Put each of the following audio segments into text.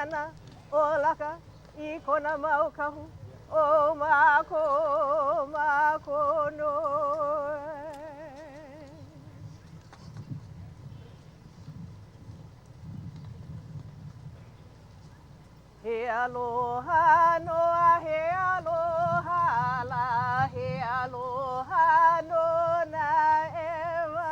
ana o laka I kona maukahu o mako mako no. He aloha noa, he aloha la, he aloha no na ewa.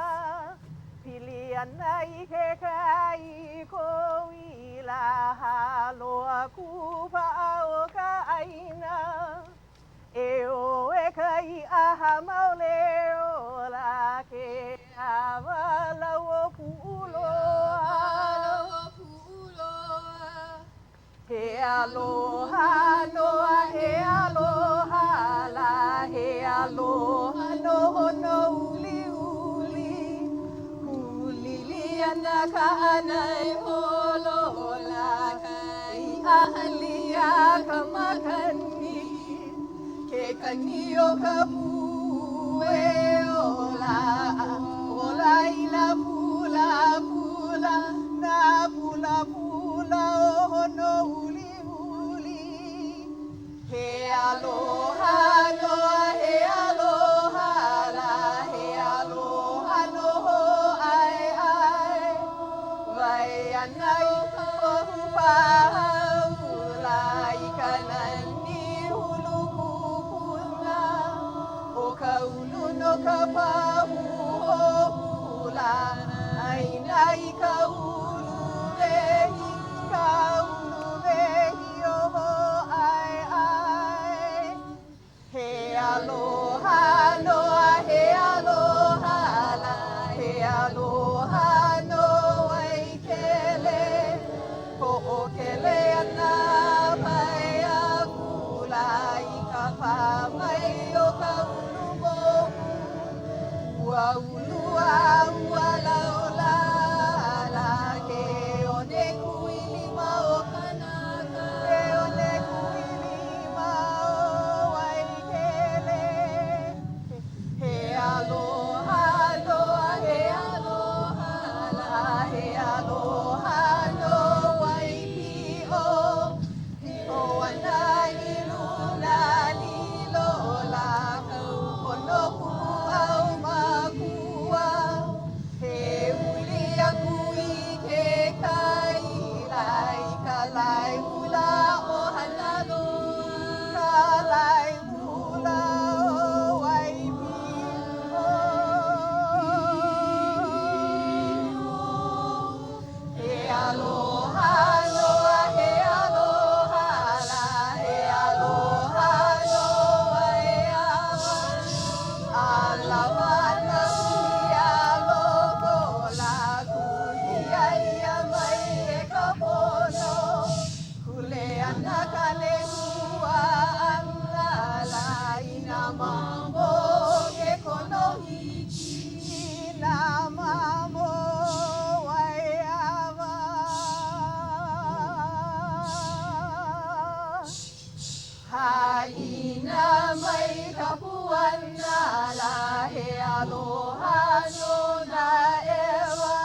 Pili ana I ke kai ko I la haloa kupa o ka aina. E o e kai aha maule o la ke awala o puuloa. He aloha noa, he aloha la, he aloha no no uli uli. Hulili ana ka ana e holo la kai ahalia ka makani. Ke kani o ka pue o la I la pula pula na pula pula o no uli uli. He aloha noa, he aloha la, he aloha no ai ai. Vai ana I ka pahaula I ka nani hulu kupuna. O ka ulu no ka pahu o hula. Aina I ka ulu vehi o ho ai ai. He aloha noa, he aloha la, he aloha no ai kele. Ko o kele ana mai a pula I ka pa mai o ka ulu moku. Ua ulua ua laola la ke o ne kuili ma o kanaka. Ke o ne kuili ma o Waikele. He aloha noa, he aloha la, he aloha no Waipio. O ana I luna lilo la kau pono kupu au makua. He huli aku I ke kai lai ka lai hula o hanaloa. Ka lai hula o Waipio. He aloha noa, he aloha la, he aloha no ai awa. Alawa na kuhia loko la, kuhia ia mai e ka pono. Kule ana ka lehua ana la, ina mambo ke kono hiki. Ina mambo waiawa. Haina mai ka puana la, he aloha no na ewa.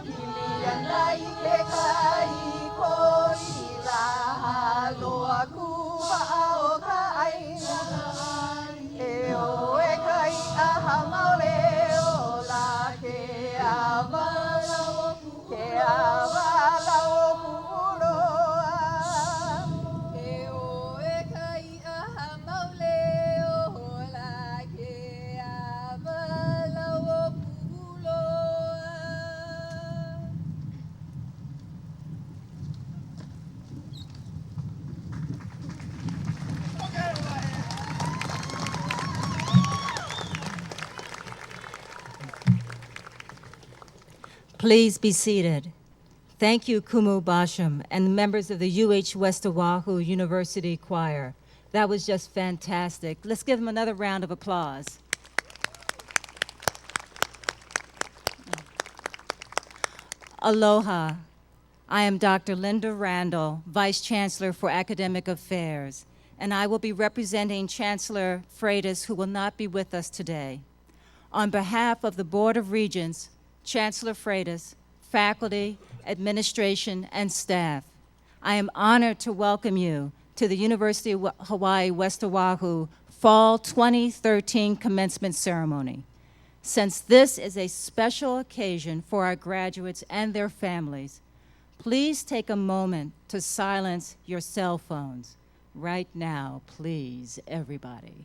Pili ana I ke kai ko I la haloa kupa o ka aina. E o e kai aha maule o la ke avala o puloa. E o e kai aha maule o la ke avala o puloa. Please be seated. Thank you, Kumu Basham, and the members of the UH West Oahu University Choir. That was just fantastic. Let's give them another round of applause. Aloha. I am Dr. Linda Randall, Vice Chancellor for Academic Affairs, and I will be representing Chancellor Freitas, who will not be with us today. On behalf of the Board of Regents, Chancellor Freitas, faculty, administration, and staff, I am honored to welcome you to the University of Hawaii West Oahu Fall 2013 Commencement Ceremony. Since this is a special occasion for our graduates and their families, please take a moment to silence your cell phones. Right now, please, everybody.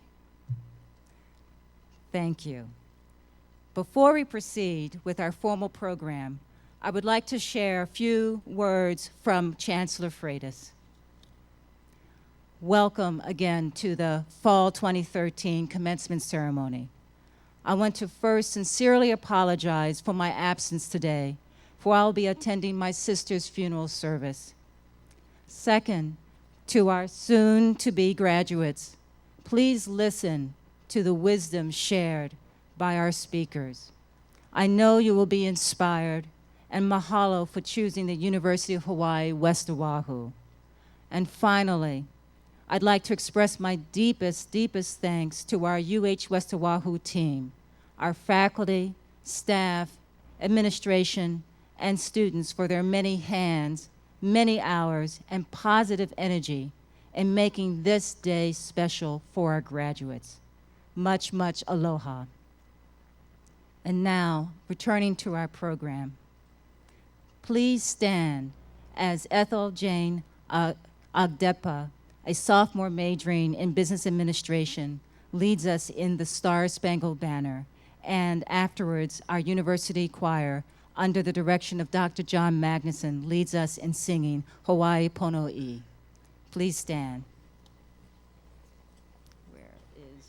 Thank you. Before we proceed with our formal program, I would like to share a few words from Chancellor Freitas. Welcome again to the Fall 2013 Commencement Ceremony. I want to first sincerely apologize for my absence today, for I'll be attending my sister's funeral service. Second, to our soon-to-be graduates, please listen to the wisdom shared by our speakers. I know you will be inspired, and mahalo for choosing the University of Hawaii West Oahu. And finally, I'd like to express my deepest thanks to our UH West Oahu team, our faculty, staff, administration, and students for their many hands, many hours, and positive energy in making this day special for our graduates. Much, much aloha. And now, returning to our program, please stand as Ethel Jane Agdepa, a sophomore majoring in business administration, leads us in the Star-Spangled Banner, and afterwards, our university choir, under the direction of Dr. John Magnuson, leads us in singing Hawaii Pono'i. Please stand. Where is...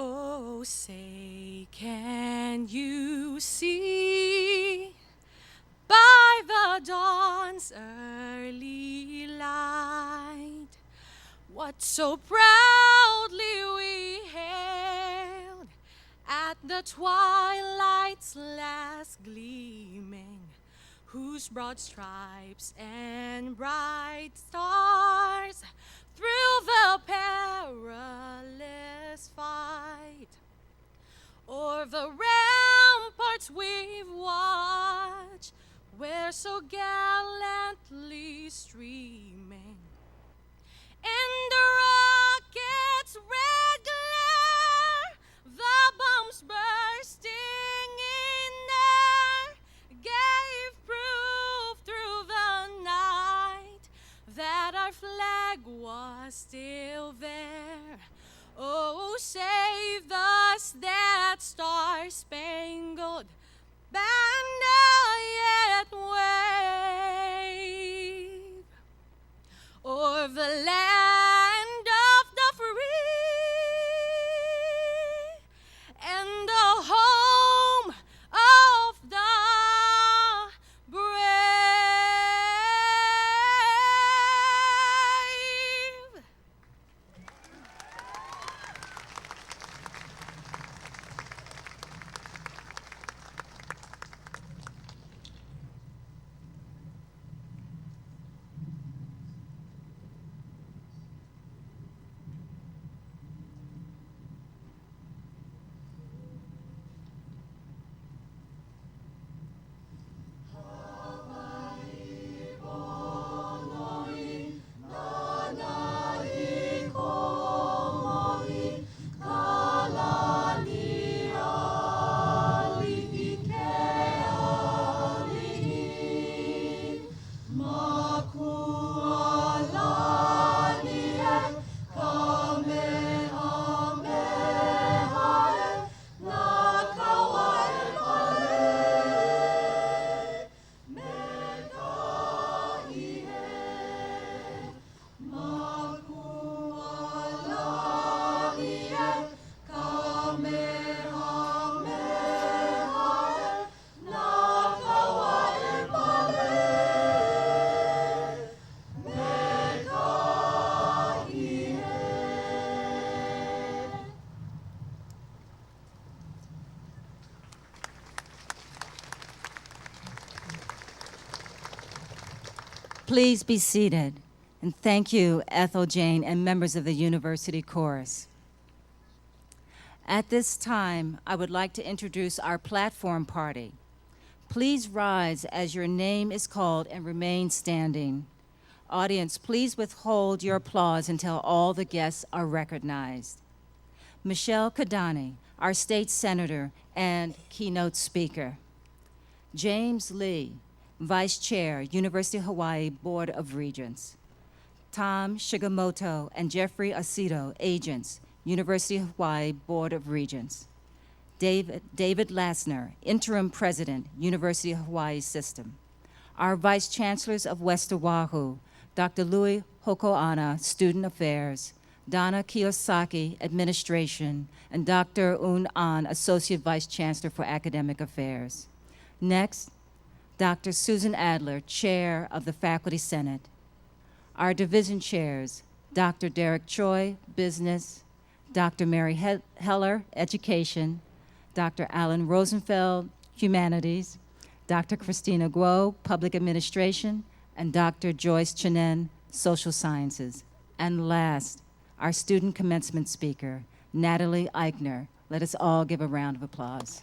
Oh, say, can you see by the dawn's early light what so proudly we hailed at the twilight's last gleaming, whose broad stripes and bright stars through the perilous fight o'er the ramparts we've watched, where so gallantly streaming in the rocket's red glare, the bombs bursting in air gave proof through the night that our flag was still there. Oh, save us that star-spangled banner yet wave o'er the land of the free and the home of the brave. Please be seated. And thank you, Ethel Jane and members of the University Chorus. At this time, I would like to introduce our platform party. Please rise as your name is called and remain standing. Audience, please withhold your applause until all the guests are recognized. Michelle Kidani, our state senator and keynote speaker. James Lee, Vice Chair, University of Hawaii Board of Regents. Tom Shigemoto and Jeffrey Aceto, Agents, University of Hawaii Board of Regents. David Lasner, Interim President, University of Hawaii System. Our Vice Chancellors of West Oahu, Dr. Louis Hokoana, Student Affairs, Donna Kiyosaki, Administration, and Dr. Un An, Associate Vice Chancellor for Academic Affairs. Next, Dr. Susan Adler, Chair of the Faculty Senate. Our division chairs, Dr. Derek Choi, Business, Dr. Mary Heller, Education, Dr. Alan Rosenfeld, Humanities, Dr. Christina Guo, Public Administration, and Dr. Joyce Chinen, Social Sciences. And last, our student commencement speaker, Natalie Eichner. Let us all give a round of applause.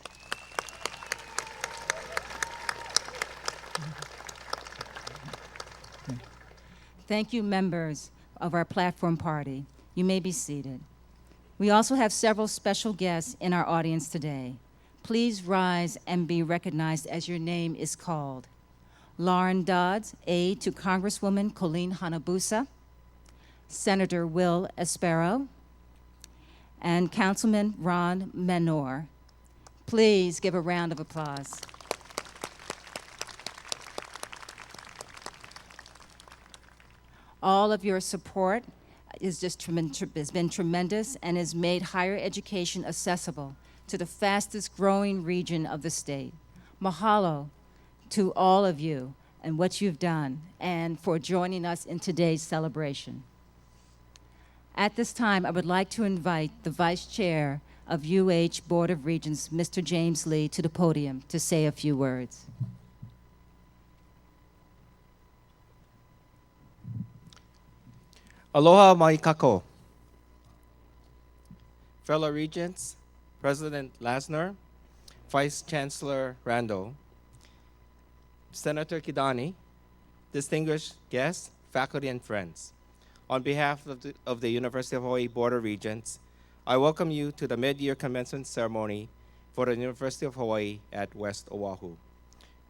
Thank you, members of our platform party. You may be seated. We also have several special guests in our audience today. Please rise and be recognized as your name is called. Lauren Dodds, aide to Congresswoman Colleen Hanabusa, Senator Will Espero, and Councilman Ron Menor. Please give a round of applause. All of your support has been tremendous and has made higher education accessible to the fastest growing region of the state. Mahalo to all of you and what you've done and for joining us in today's celebration. At this time, I would like to invite the Vice Chair of UH Board of Regents, Mr. James Lee, to the podium to say a few words. Aloha mai kako. Fellow Regents, President Lasner, Vice Chancellor Randall, Senator Kidani, distinguished guests, faculty, and friends. On behalf of the University of Hawaii Board of Regents, I welcome you to the mid-year commencement ceremony for the University of Hawaii at West Oahu.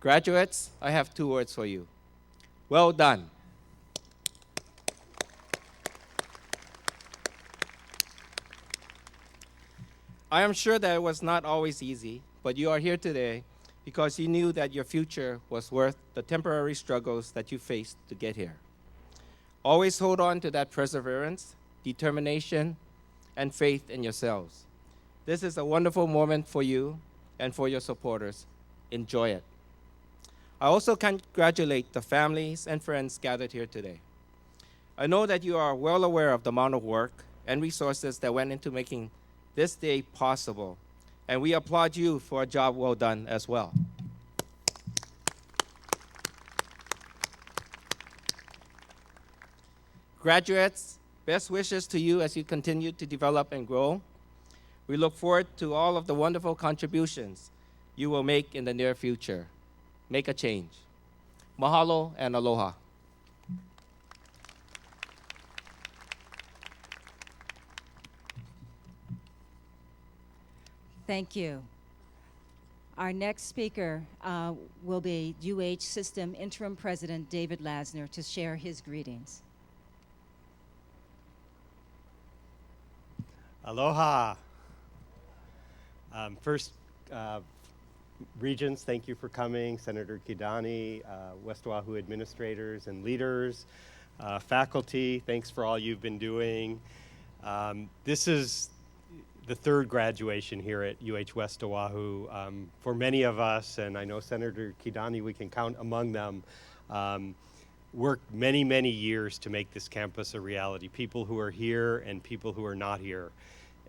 Graduates, I have 2 words for you. Well done. I am sure that it was not always easy, but you are here today because you knew that your future was worth the temporary struggles that you faced to get here. Always hold on to that perseverance, determination, and faith in yourselves. This is a wonderful moment for you and for your supporters. Enjoy it. I also congratulate the families and friends gathered here today. I know that you are well aware of the amount of work and resources that went into making this day possible, and we applaud you for a job well done as well. Graduates, best wishes to you as you continue to develop and grow. We look forward to all of the wonderful contributions you will make in the near future. Make a change. Mahalo and aloha. Thank you. Our next speaker will be UH System Interim President David Lasner to share his greetings. Aloha. First, Regents, thank you for coming. Senator Kidani, West Oahu administrators and leaders, faculty, thanks for all you've been doing. This is the 3rd graduation here at UH West Oahu. For many of us, and I know Senator Kidani, we can count among them, worked many, many years to make this campus a reality. People who are here and people who are not here.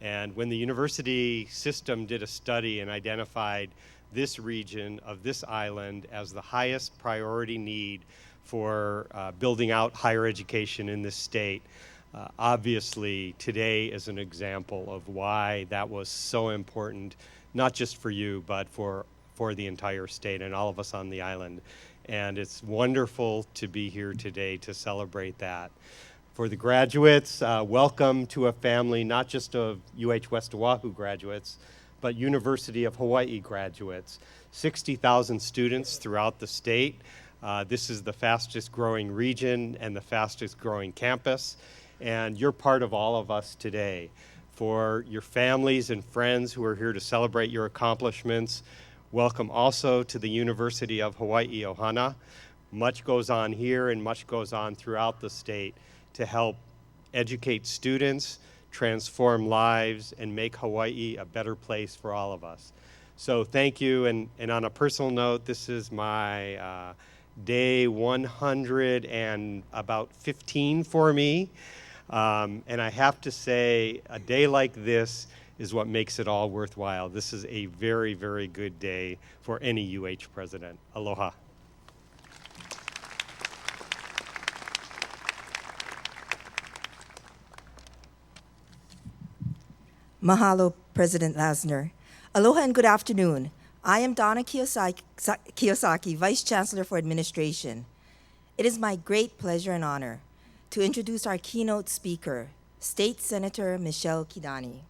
And when the university system did a study and identified this region of this island as the highest priority need for building out higher education in this state, Obviously, today is an example of why that was so important, not just for you, but for the entire state and all of us on the island. And it's wonderful to be here today to celebrate that. For the graduates, welcome to a family not just of UH West Oahu graduates, but University of Hawaii graduates. 60,000 students throughout the state. This is the fastest growing region and the fastest growing campus. And you're part of all of us today. For your families and friends who are here to celebrate your accomplishments, welcome also to the University of Hawaii Ohana. Much goes on here and much goes on throughout the state to help educate students, transform lives, and make Hawaii a better place for all of us. So thank you, and on a personal note, this is my day 115 for me. And I have to say, a day like this is what makes it all worthwhile. This is a very, very good day for any UH president. Aloha. Mahalo, President Lasner. Aloha and good afternoon. I am Donna Kiyosaki, Vice Chancellor for Administration. It is my great pleasure and honor to introduce our keynote speaker, State Senator Michelle Kidani.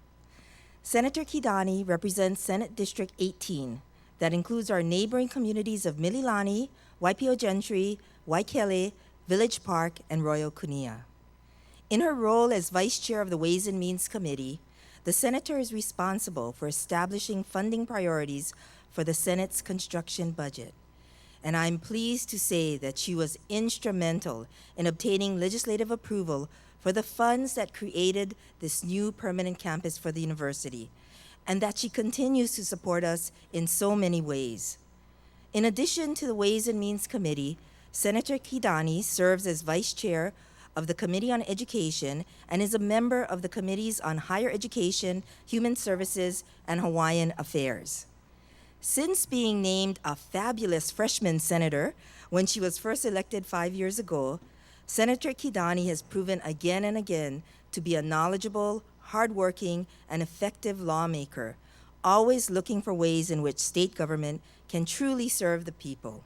Senator Kidani represents Senate District 18, that includes our neighboring communities of Mililani, Waipio Gentry, Waikele, Village Park, and Royal Kunia. In her role as Vice Chair of the Ways and Means Committee, the Senator is responsible for establishing funding priorities for the Senate's construction budget. And I'm pleased to say that she was instrumental in obtaining legislative approval for the funds that created this new permanent campus for the university, and that she continues to support us in so many ways. In addition to the Ways and Means Committee, Senator Kidani serves as Vice Chair of the Committee on Education and is a member of the Committees on Higher Education, Human Services, and Hawaiian Affairs. Since being named a fabulous freshman senator when she was first elected 5 years ago, Senator Kidani has proven again and again to be a knowledgeable, hardworking, and effective lawmaker, always looking for ways in which state government can truly serve the people.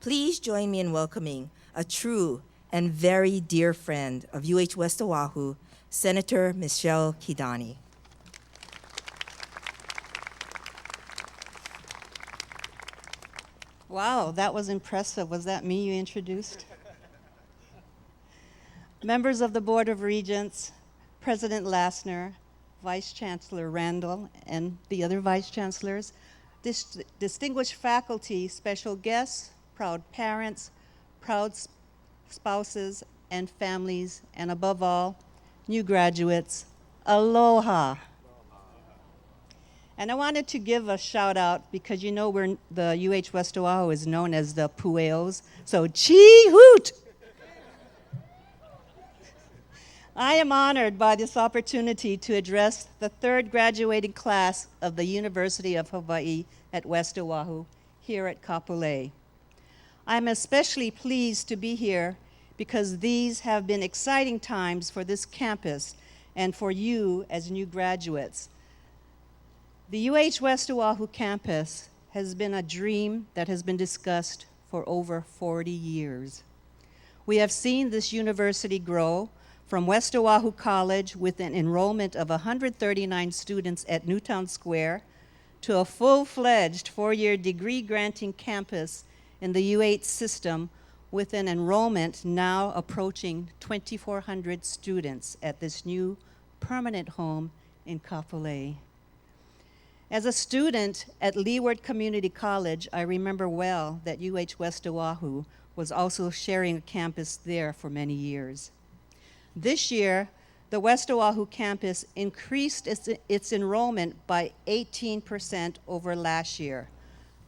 Please join me in welcoming a true and very dear friend of UH West Oahu, Senator Michelle Kidani. Wow, that was impressive. Was that me you introduced? Members of the Board of Regents, President Lasner, Vice Chancellor Randall, and the other Vice Chancellors, distinguished faculty, special guests, proud parents, proud spouses and families, and above all, new graduates, aloha. And I wanted to give a shout out because you know the UH West Oahu is known as the Pueos, so chee hoot! I am honored by this opportunity to address the third graduating class of the University of Hawaii at West Oahu here at Kapolei. I'm especially pleased to be here because these have been exciting times for this campus and for you as new graduates. The UH West Oahu campus has been a dream that has been discussed for over 40 years. We have seen this university grow from West Oahu College with an enrollment of 139 students at Newtown Square to a full-fledged four-year degree-granting campus in the UH system with an enrollment now approaching 2,400 students at this new permanent home in Kapolei. As a student at Leeward Community College, I remember well that UH West Oahu was also sharing a campus there for many years. This year, the West Oahu campus increased its enrollment by 18% over last year,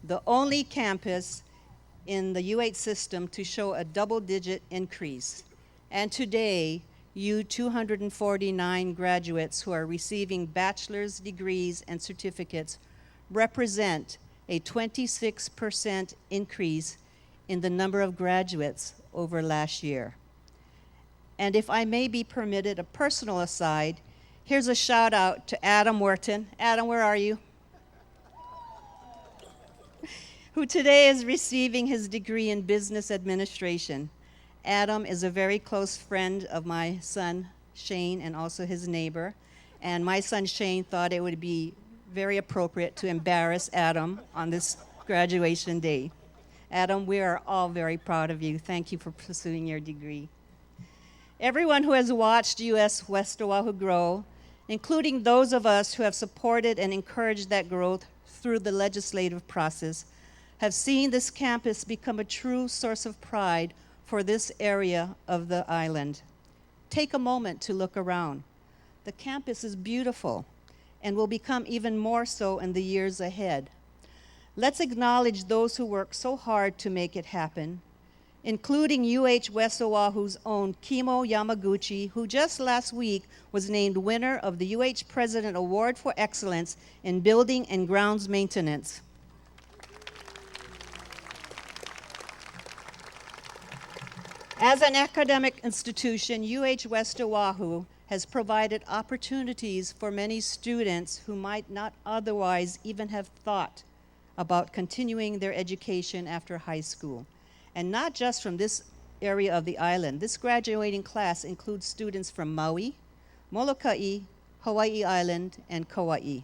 the only campus in the UH system to show a double-digit increase. And today, you 249 graduates who are receiving bachelor's degrees and certificates represent a 26% increase in the number of graduates over last year. And if I may be permitted a personal aside, here's a shout out to Adam Wharton. Adam, where are you? Who today is receiving his degree in business administration. Adam is a very close friend of my son, Shane, and also his neighbor. And my son, Shane, thought it would be very appropriate to embarrass Adam on this graduation day. Adam, we are all very proud of you. Thank you for pursuing your degree. Everyone who has watched US West Oahu grow, including those of us who have supported and encouraged that growth through the legislative process, have seen this campus become a true source of pride for this area of the island. Take a moment to look around. The campus is beautiful and will become even more so in the years ahead. Let's acknowledge those who work so hard to make it happen, including UH West Oahu's own Kimo Yamaguchi, who just last week was named winner of the UH President Award for Excellence in Building and Grounds Maintenance. As an academic institution, UH West Oahu has provided opportunities for many students who might not otherwise even have thought about continuing their education after high school. And not just from this area of the island. This graduating class includes students from Maui, Molokai, Hawaii Island, and Kauai.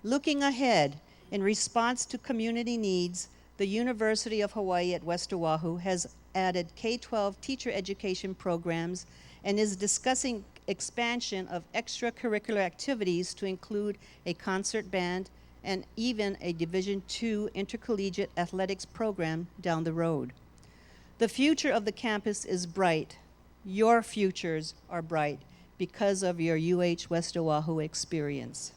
Looking ahead, in response to community needs, the University of Hawaii at West Oahu has added K-12 teacher education programs and is discussing expansion of extracurricular activities to include a concert band and even a Division II intercollegiate athletics program down the road. The future of the campus is bright. Your futures are bright because of your UH West Oahu experience.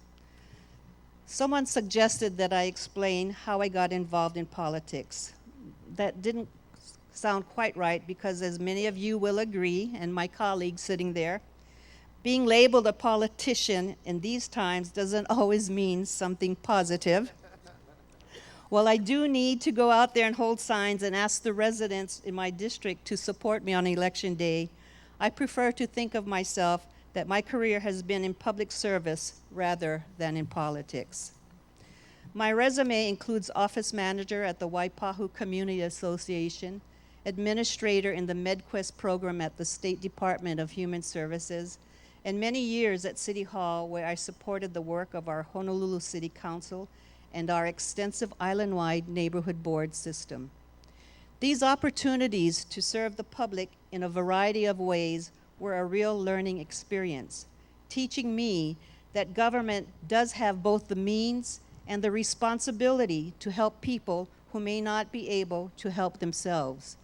Someone suggested that I explain how I got involved in politics. That didn't sound quite right because, as many of you will agree, and my colleagues sitting there, being labeled a politician in these times doesn't always mean something positive. While I do need to go out there and hold signs and ask the residents in my district to support me on election day, I prefer to think of myself that my career has been in public service rather than in politics. My resume includes office manager at the Waipahu Community Association, administrator in the MedQuest program at the State Department of Human Services, and many years at City Hall where I supported the work of our Honolulu City Council and our extensive island-wide neighborhood board system. These opportunities to serve the public in a variety of ways were a real learning experience, teaching me that government does have both the means and the responsibility to help people who may not be able to help themselves.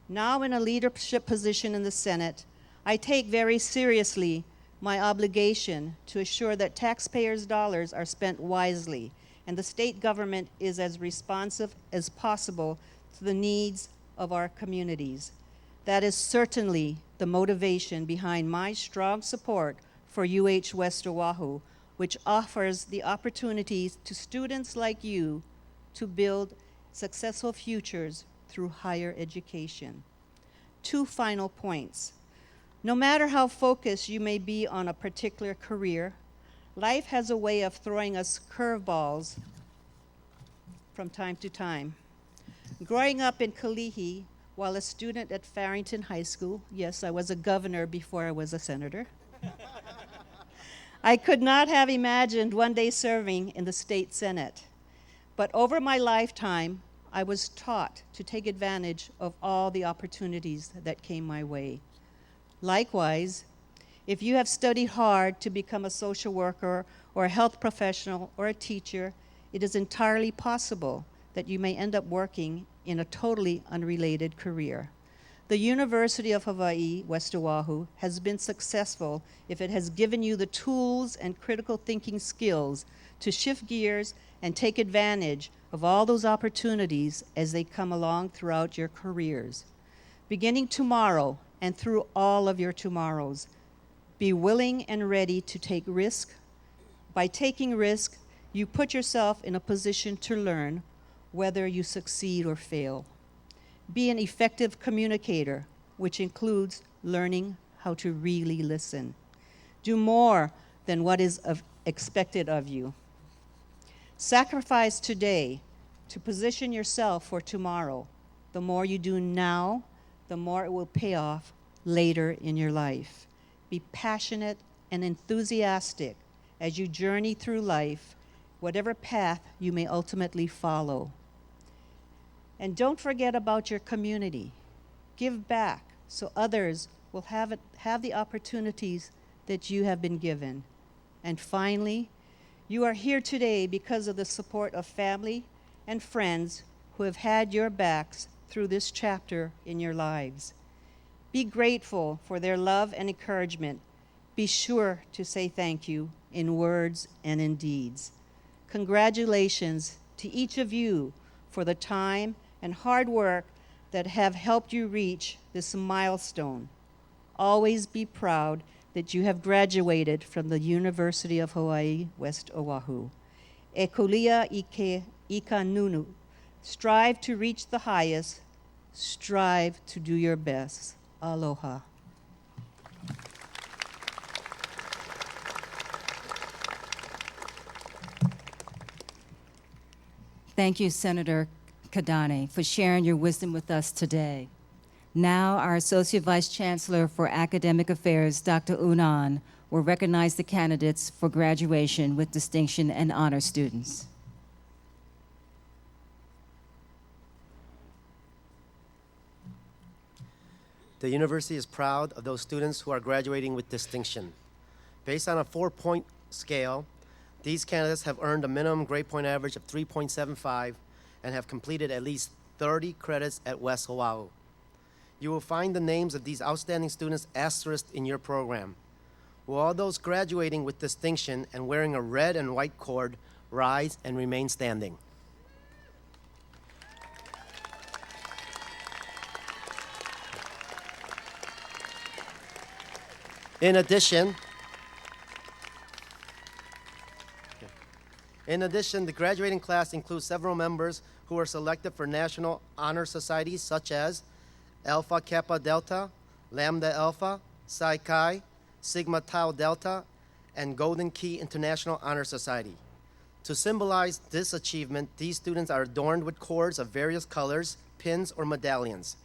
Now in a leadership position in the Senate, I take very seriously my obligation to assure that taxpayers' dollars are spent wisely and the state government is as responsive as possible to the needs of our communities. That is certainly the motivation behind my strong support for UH West Oahu, which offers the opportunities to students like you to build successful futures through higher education. 2 final points. No matter how focused you may be on a particular career, life has a way of throwing us curveballs from time to time. Growing up in Kalihi, while a student at Farrington High School, yes, I was a governor before I was a senator, I could not have imagined one day serving in the state Senate. But over my lifetime, I was taught to take advantage of all the opportunities that came my way. Likewise, if you have studied hard to become a social worker or a health professional or a teacher, it is entirely possible that you may end up working in a totally unrelated career. The University of Hawaii, West Oahu, has been successful if it has given you the tools and critical thinking skills to shift gears and take advantage of all those opportunities as they come along throughout your careers. Beginning tomorrow and through all of your tomorrows, be willing and ready to take risk. By taking risk, you put yourself in a position to learn whether you succeed or fail. Be an effective communicator, which includes learning how to really listen. Do more than what is expected of you. Sacrifice today to position yourself for tomorrow. The more you do now, the more it will pay off later in your life. Be passionate and enthusiastic as you journey through life, whatever path you may ultimately follow. And don't forget about your community. Give back so others will have the opportunities that you have been given. And finally, you are here today because of the support of family and friends who have had your backs through this chapter in your lives. Be grateful for their love and encouragement. Be sure to say thank you in words and in deeds. Congratulations to each of you for the time and hard work that have helped you reach this milestone. Always be proud that you have graduated from the University of Hawaii, West Oahu. E kulia ika nunu. Strive to reach the highest. Strive to do your best. Aloha. Thank you, Senator Kidani, for sharing your wisdom with us today. Now, our Associate Vice Chancellor for Academic Affairs, Dr. Unan, will recognize the candidates for graduation with distinction and honor students. The university is proud of those students who are graduating with distinction. Based on a 4-point scale, these candidates have earned a minimum grade point average of 3.75 and have completed at least 30 credits at West Oahu. You will find the names of these outstanding students asterisked in your program. Will all those graduating with distinction and wearing a red and white cord rise and remain standing? In addition, the graduating class includes several members who were selected for National Honor Societies such as Alpha Kappa Delta, Lambda Alpha, Psi Chi, Sigma Tau Delta, and Golden Key International Honor Society. To symbolize this achievement, these students are adorned with cords of various colors, pins, or medallions.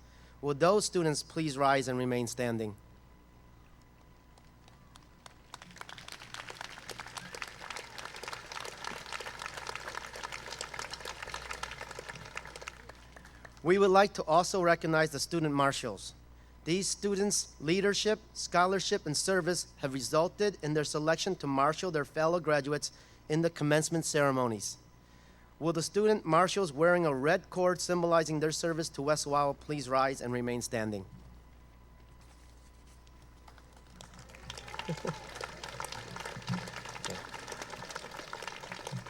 Will those students please rise and remain standing? We would like to also recognize the student marshals. These students' leadership, scholarship, and service have resulted in their selection to marshal their fellow graduates in the commencement ceremonies. Will the student marshals wearing a red cord symbolizing their service to West Oahu please rise and remain standing?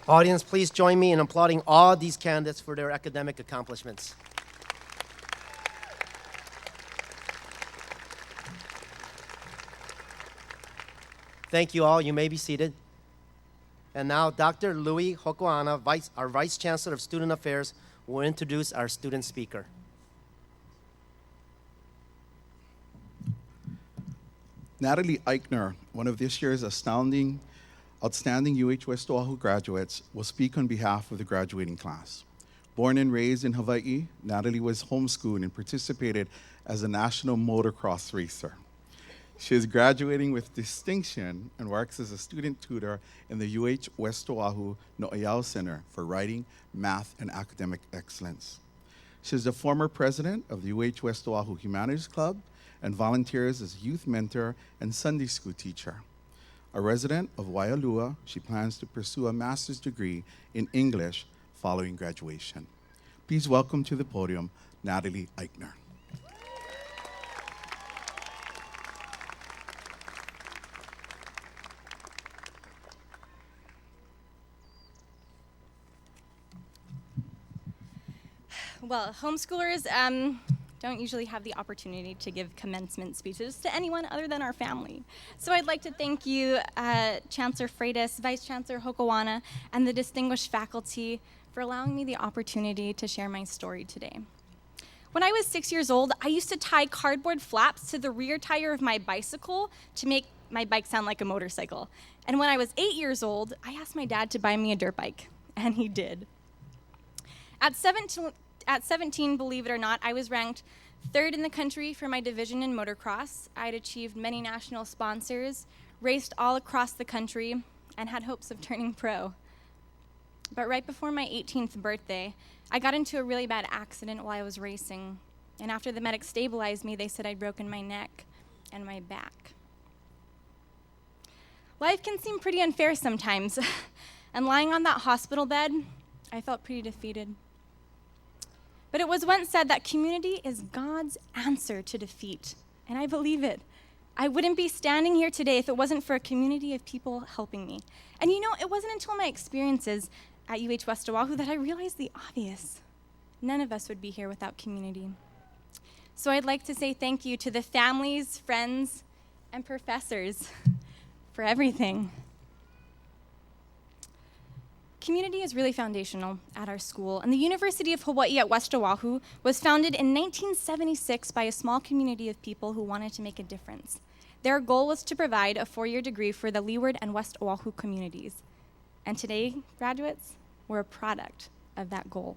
Audience, please join me in applauding all these candidates for their academic accomplishments. Thank you all. You may be seated. And now, Dr. Louis Hokoana, our Vice Chancellor of Student Affairs, will introduce our student speaker. Natalie Eichner, one of this year's outstanding UH West Oahu graduates, will speak on behalf of the graduating class. Born and raised in Hawaii, Natalie was homeschooled and participated as a national motocross racer. She is graduating with distinction and works as a student tutor in the UH West Oahu No'eau Center for Writing, Math, and Academic Excellence. She is the former president of the UH West Oahu Humanities Club and volunteers as youth mentor and Sunday school teacher. A resident of Waialua, she plans to pursue a master's degree in English following graduation. Please welcome to the podium, Natalie Eichner. Well, homeschoolers don't usually have the opportunity to give commencement speeches to anyone other than our family. So I'd like to thank you, Chancellor Freitas, Vice Chancellor Hokoana, and the distinguished faculty for allowing me the opportunity to share my story today. When I was 6 years old, I used to tie cardboard flaps to the rear tire of my bicycle to make my bike sound like a motorcycle. And when I was 8 years old, I asked my dad to buy me a dirt bike, and he did. At 17, believe it or not, I was ranked third in the country for my division in motocross. I'd achieved many national sponsors, raced all across the country, and had hopes of turning pro. But right before my 18th birthday, I got into a really bad accident while I was racing. And after the medics stabilized me, they said I'd broken my neck and my back. Life can seem pretty unfair sometimes. And lying on that hospital bed, I felt pretty defeated. But it was once said that community is God's answer to defeat. And I believe it. I wouldn't be standing here today if it wasn't for a community of people helping me. And you know, it wasn't until my experiences at UH West Oahu that I realized the obvious. None of us would be here without community. So I'd like to say thank you to the families, friends, and professors for everything. Community is really foundational at our school, and the University of Hawaii at West Oahu was founded in 1976 by a small community of people who wanted to make a difference. Their goal was to provide a 4-year degree for the Leeward and West Oahu communities. And today, graduates, we're a product of that goal.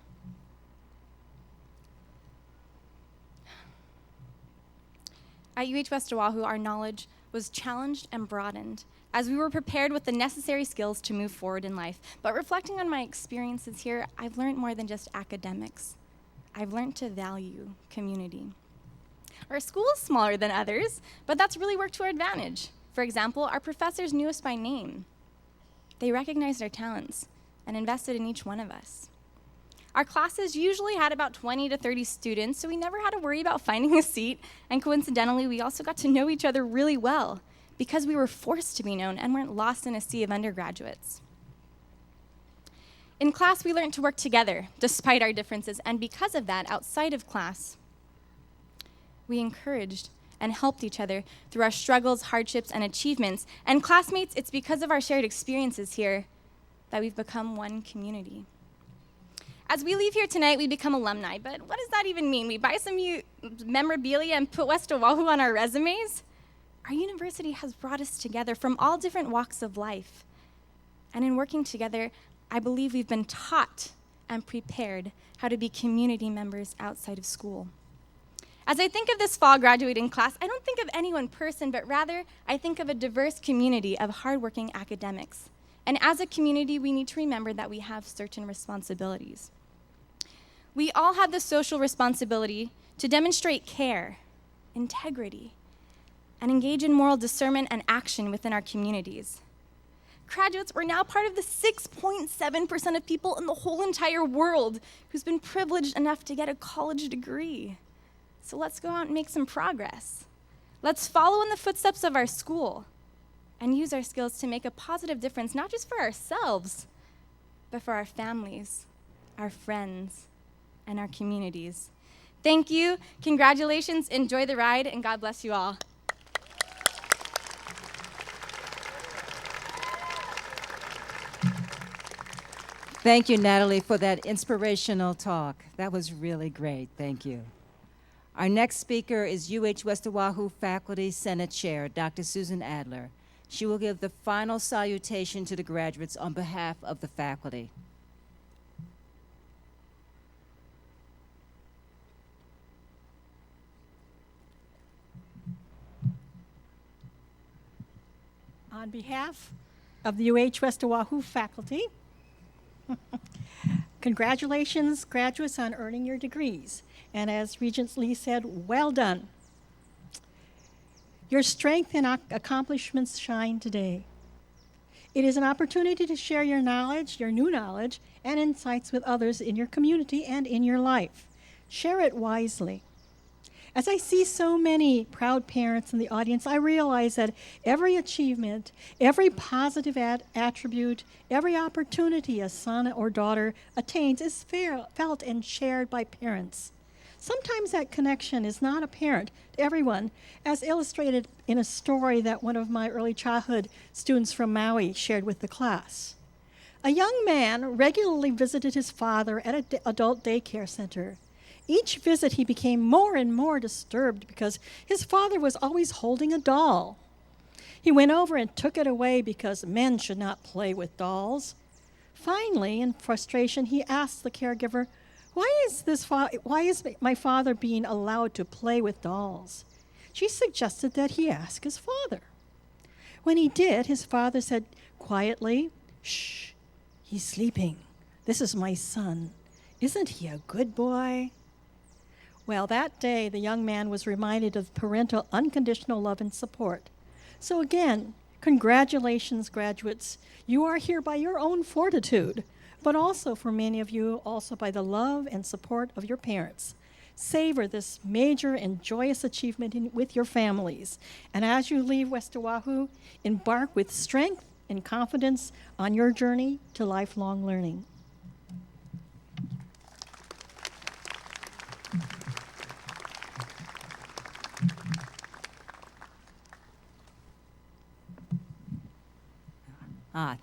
At UH West Oahu, our knowledge was challenged and broadened as we were prepared with the necessary skills to move forward in life. But reflecting on my experiences here, I've learned more than just academics. I've learned to value community. Our school is smaller than others, but that's really worked to our advantage. For example, our professors knew us by name. They recognized our talents and invested in each one of us. Our classes usually had about 20 to 30 students, so we never had to worry about finding a seat, and coincidentally, we also got to know each other really well because we were forced to be known and weren't lost in a sea of undergraduates. In class, we learned to work together despite our differences, and because of that, outside of class, we encouraged and helped each other through our struggles, hardships, and achievements. And classmates, it's because of our shared experiences here that we've become one community. As we leave here tonight, we become alumni, but what does that even mean? We buy some memorabilia and put West Oahu on our resumes? Our university has brought us together from all different walks of life. And in working together, I believe we've been taught and prepared how to be community members outside of school. As I think of this fall graduating class, I don't think of any one person, but rather I think of a diverse community of hardworking academics. And as a community, we need to remember that we have certain responsibilities. We all have the social responsibility to demonstrate care, integrity, and engage in moral discernment and action within our communities. Graduates, we're now part of the 6.7% of people in the whole entire world who's been privileged enough to get a college degree. So let's go out and make some progress. Let's follow in the footsteps of our school and use our skills to make a positive difference, not just for ourselves, but for our families, our friends, and our communities. Thank you, congratulations, enjoy the ride, and God bless you all. Thank you, Natalie, for that inspirational talk. That was really great. Thank you. Our next speaker is UH West Oahu Faculty Senate Chair, Dr. Susan Adler. She will give the final salutation to the graduates on behalf of the faculty. On behalf of the UH West Oahu faculty, congratulations, graduates, on earning your degrees. And as Regent Lee said, well done. Your strength and accomplishments shine today. It is an opportunity to share your knowledge, your new knowledge, and insights with others in your community and in your life. Share it wisely. As I see so many proud parents in the audience, I realize that every achievement, every positive attribute, every opportunity a son or daughter attains is felt and shared by parents. Sometimes that connection is not apparent to everyone, as illustrated in a story that one of my early childhood students from Maui shared with the class. A young man regularly visited his father at an adult daycare center. Each visit, he became more and more disturbed because his father was always holding a doll. He went over and took it away because men should not play with dolls. Finally, in frustration, he asked the caregiver, why is my father being allowed to play with dolls? She suggested that he ask his father. When he did, his father said quietly, "Shh, he's sleeping. This is my son. Isn't he a good boy?" Well, that day, the young man was reminded of parental unconditional love and support. So again, congratulations, graduates. You are here by your own fortitude, but also for many of you, also by the love and support of your parents. Savor this major and joyous achievement with your families. And as you leave West Oahu, embark with strength and confidence on your journey to lifelong learning.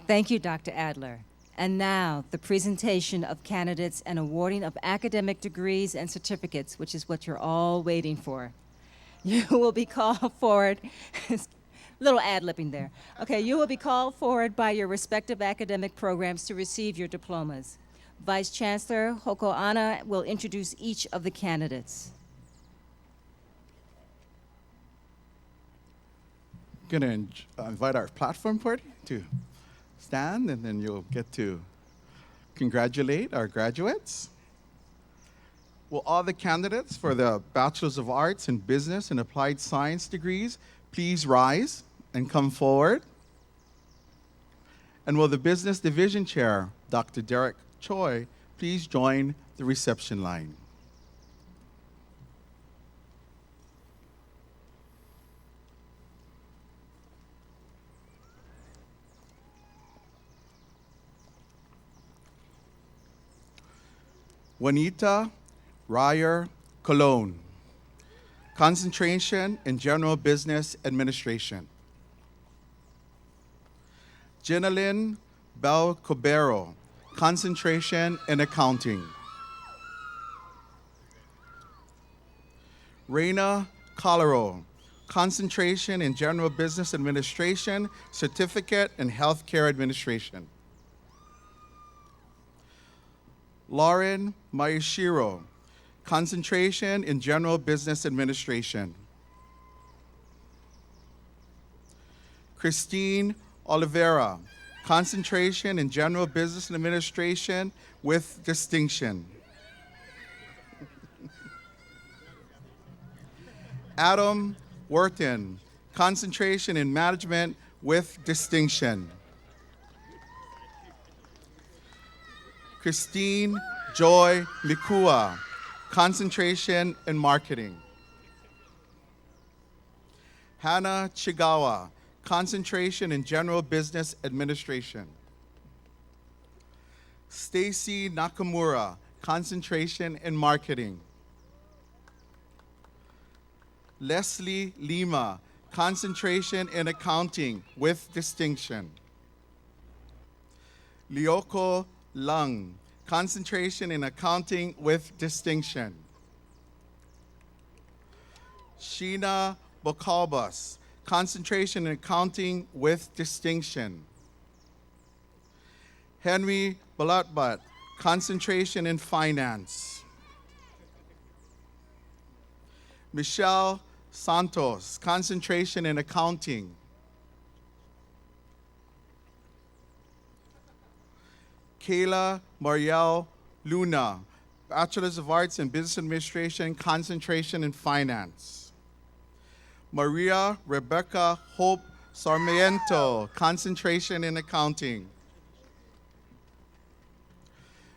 Thank you, Dr. Adler. And now, the presentation of candidates and awarding of academic degrees and certificates, which is what you're all waiting for. You will be called forward, little ad-libbing there. Okay, you will be called forward by your respective academic programs to receive your diplomas. Vice Chancellor Hoko Ana will introduce each of the candidates. Going to invite our platform party to stand, and then you'll get to congratulate our graduates. Will all the candidates for the Bachelor's of Arts in Business and Applied Science degrees please rise and come forward? And will the Business Division Chair, Dr. Derek Choi, please join the reception line? Juanita Ryer Colon, concentration in General Business Administration. Jenalyn Bell Cobero, concentration in Accounting. Reina Colero, concentration in General Business Administration, certificate in Healthcare Administration. Lauren Mayashiro, concentration in General Business Administration. Christine Oliveira, concentration in General Business Administration with distinction. Adam Wharton, concentration in Management with distinction. Christine Joy Mikua, concentration in Marketing. Hannah Chigawa, concentration in General Business Administration. Stacy Nakamura, concentration in Marketing. Leslie Lima, concentration in Accounting with distinction. Lioko Lung, concentration in Accounting with distinction. Sheena Bokalbas, concentration in Accounting with distinction. Henry Balatbat, concentration in Finance. Michelle Santos, concentration in Accounting. Kayla Marielle Luna, Bachelor's of Arts in Business Administration, concentration in Finance. Maria Rebecca Hope Sarmiento, concentration in Accounting.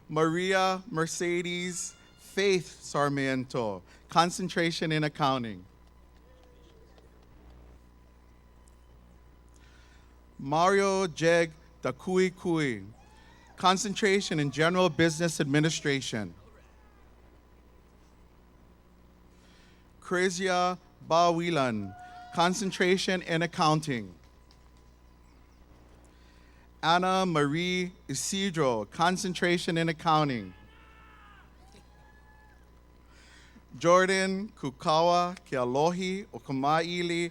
Maria Mercedes Faith Sarmiento, concentration in Accounting. Mario Jeg Dakui Kui, concentration in General Business Administration. Krizia Bawilan, concentration in Accounting. Anna Marie Isidro, concentration in Accounting. Jordan Kukawa Kealohi o Kamaili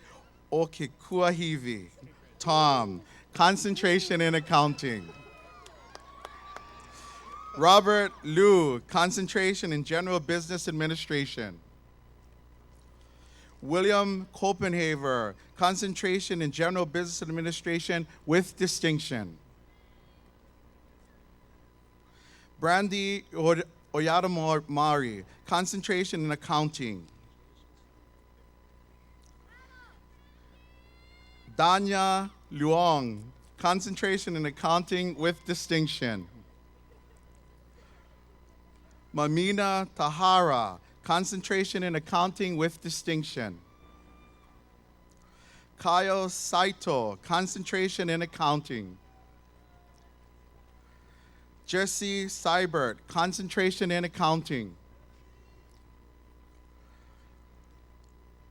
o Kikuahivi. Tom, concentration in accounting. Robert Liu, concentration in general business administration. William Copenhaver, concentration in general business administration with distinction. Brandy Oyadamari, concentration in accounting. Danya Luong, concentration in accounting with distinction. Mamina Tahara, concentration in accounting with distinction. Kayo Saito, concentration in accounting. Jesse Seibert, concentration in accounting.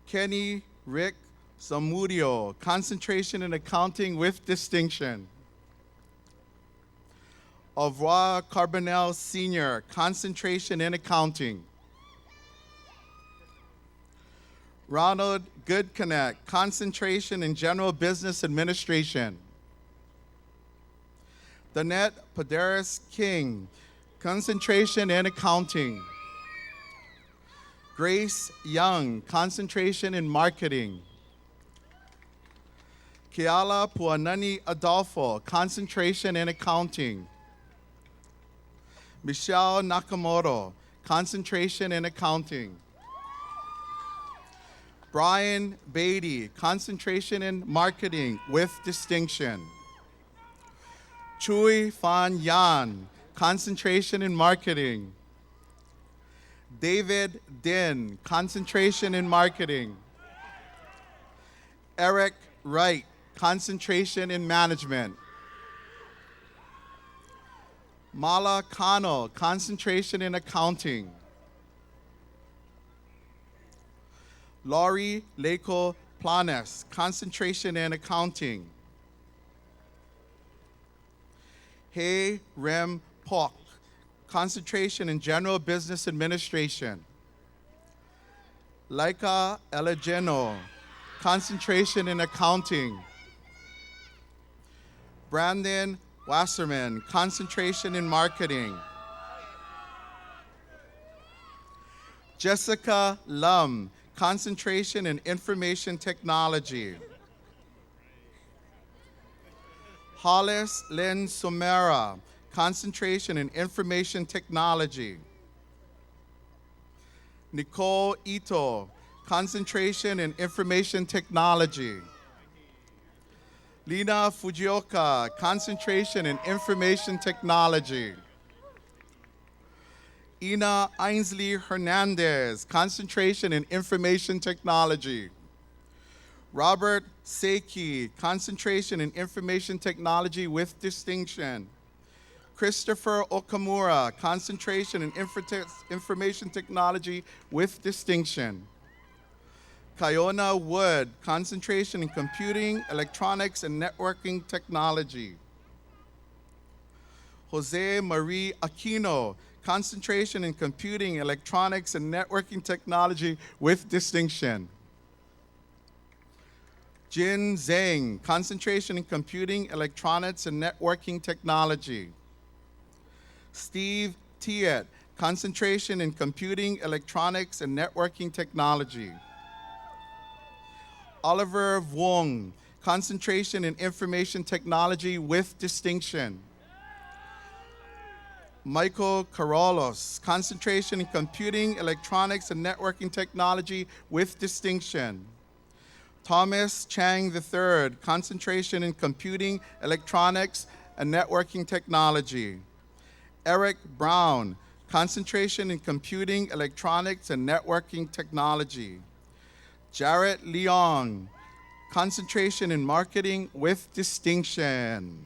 Kenny Rick Zamudio, concentration in accounting with distinction. Avra Carbonell Sr., concentration in accounting. Ronald Goodconnect, concentration in general business administration. Danette Paderas King, concentration in accounting. Grace Young, concentration in marketing. Kiala Puanani Adolfo, concentration in accounting. Michelle Nakamoto, concentration in accounting. Brian Beatty, concentration in marketing with distinction. Chui Fan Yan, concentration in marketing. David Din, concentration in marketing. Eric Wright, concentration in management. Mala Kano, concentration in accounting. Laurie Leko Planes, concentration in accounting. Hey Rem Pok, concentration in general business administration. Laika Elegeno, concentration in accounting. Brandon Wasserman, concentration in marketing. Jessica Lum, concentration in information technology. Hollis Lynn Somera, concentration in information technology. Nicole Ito, concentration in information technology. Lina Fujioka, concentration in information technology. Ina Ainsley Hernandez, concentration in information technology. Robert Seiki, concentration in information technology with distinction. Christopher Okamura, concentration in information technology with distinction. Kayona Wood, concentration in computing, electronics, and networking technology. Jose Marie Aquino, concentration in computing, electronics, and networking technology with distinction. Jin Zhang, concentration in computing, electronics, and networking technology. Steve Tiet, concentration in computing, electronics, and networking technology. Oliver Wong, concentration in information technology with distinction. Michael Carollos, concentration in computing, electronics, and networking technology with distinction. Thomas Chang III, concentration in computing, electronics, and networking technology. Eric Brown, concentration in computing, electronics, and networking technology. Jarrett Leong, concentration in marketing with distinction.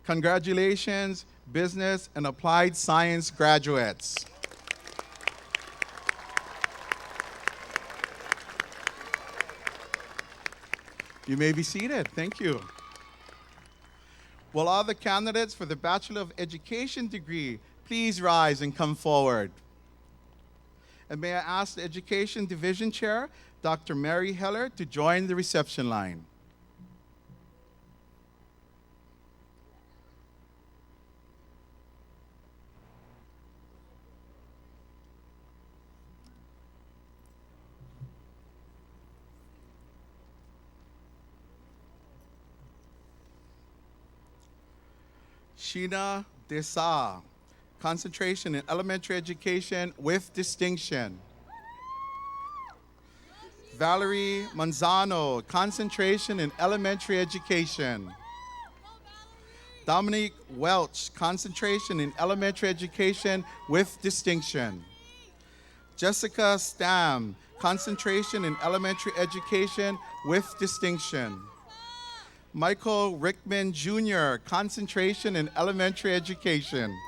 Congratulations, business and applied science graduates. You may be seated. Thank you. Will all the candidates for the Bachelor of Education degree please rise and come forward? And may I ask the Education Division Chair, Dr. Mary Heller, to join the reception line. Sheena Desa, concentration in elementary education with distinction. Valerie Manzano, concentration in elementary education. Dominique Welch, concentration in elementary education with distinction. Jessica Stam, concentration in elementary education with distinction. Michael Rickman Jr., concentration in elementary education.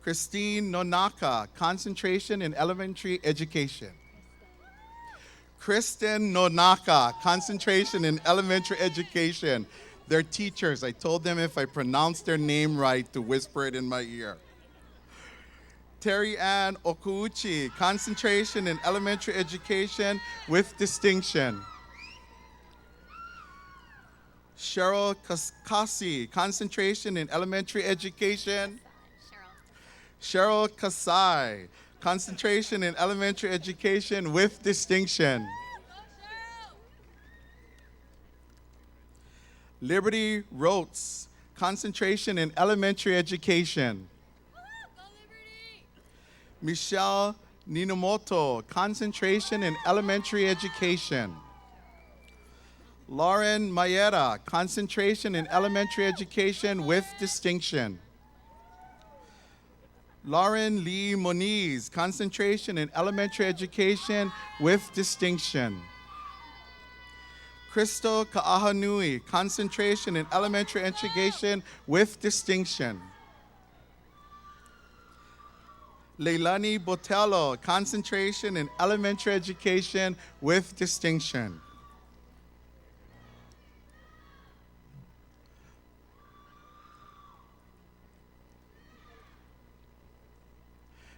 Christine Nonaka, concentration in elementary education. Kristen Nonaka, concentration in elementary education. They're teachers. I told them if I pronounce their name right to whisper it in my ear. Terry Ann Okuuchi, concentration in elementary education with distinction. Cheryl Kasi, concentration in elementary education. Cheryl Kasai, concentration in elementary education with distinction. Liberty Rotes, concentration in elementary education. Michelle Ninomoto, concentration in elementary education. Lauren Mayera, concentration in elementary education with distinction. Lauren Lee Moniz, concentration in elementary education with distinction. Crystal Ka'ahanui, concentration in elementary education with distinction. Leilani Botello, concentration in elementary education with distinction.